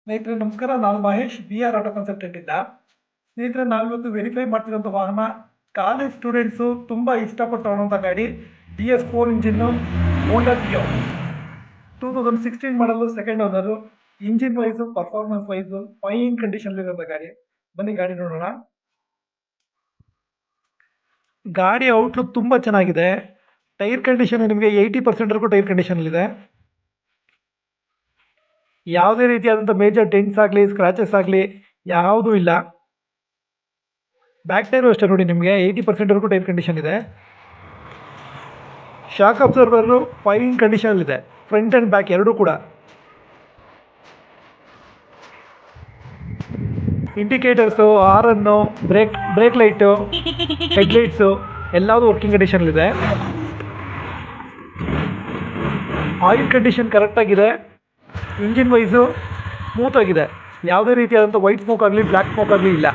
ಸ್ನೇಹಿತರೆ ನಮಸ್ಕಾರ. ನಾನು ಮಹೇಶ್, BR ಆಟೋ ಕನ್ಸಲ್ಟೆಂಟ್ ಇಂದ. ಸ್ನೇಹಿತರೆ, ನಾವಿವತ್ತು ವೆರಿಫೈ ಮಾಡ್ತಿರೋಂಥ ವಾಹನ ಕಾಲೇಜ್ ಸ್ಟೂಡೆಂಟ್ಸು ತುಂಬ ಇಷ್ಟಪಟ್ಟು ತಗೊಳ್ಳೋಂಥ ಗಾಡಿ DS4 ಇಂಜಿನ್ನು ಹೋಂಡಾ ಡಿಯೋ 2016 ಮಾಡಲು, second owner. Engine wise, performance wise fine ಕಂಡೀಷನ್ಲಿರೋಂಥ ಗಾಡಿ. ಬನ್ನಿ ಗಾಡಿ ನೋಡೋಣ. ಗಾಡಿ ಔಟ್ಲುಕ್ ತುಂಬ ಚೆನ್ನಾಗಿದೆ. ಟೈರ್ ಕಂಡೀಷನ್ ನಿಮಗೆ 80%ವರೆಗೂ ಟೈರ್ ಕಂಡೀಷನಲ್ಲಿದೆ. ಯಾವುದೇ ರೀತಿಯಾದಂಥ ಮೇಜರ್ ಡೆಂಟ್ಸ್ ಆಗಲಿ, ಸ್ಕ್ರಾಚಸ್ ಆಗಲಿ ಯಾವುದೂ ಇಲ್ಲ. ಬ್ಯಾಕ್ ಟೈರು ಅಷ್ಟೇ ನೋಡಿ, ನಿಮಗೆ 80%ವರೆಗೂ ಟೈರ್ ಕಂಡೀಷನ್ ಇದೆ. ಶಾಕ್ ಅಬ್ಸರ್ವರು ಫೈನ್ ಕಂಡೀಷನಲ್ಲಿದೆ, ಫ್ರಂಟ್ ಆ್ಯಂಡ್ ಬ್ಯಾಕ್ ಎರಡೂ ಕೂಡ. Indicators, horn, brake light, headlights ಎಲ್ಲದೂ ವರ್ಕಿಂಗ್ ಕಂಡೀಷನಲ್ಲಿದೆ. ಆಯಿಲ್ ಕಂಡೀಷನ್ ಕರೆಕ್ಟಾಗಿದೆ. ಇಂಜಿನ್ ವೈಸು ಸ್ಮೂತಾಗಿದೆ. ಯಾವುದೇ ರೀತಿಯಾದಂಥ ವೈಟ್ ಸ್ಮೋಕ್ ಆಗಲಿ, ಬ್ಲ್ಯಾಕ್ ಸ್ಮೋಕ್ ಆಗಲಿ ಇಲ್ಲ.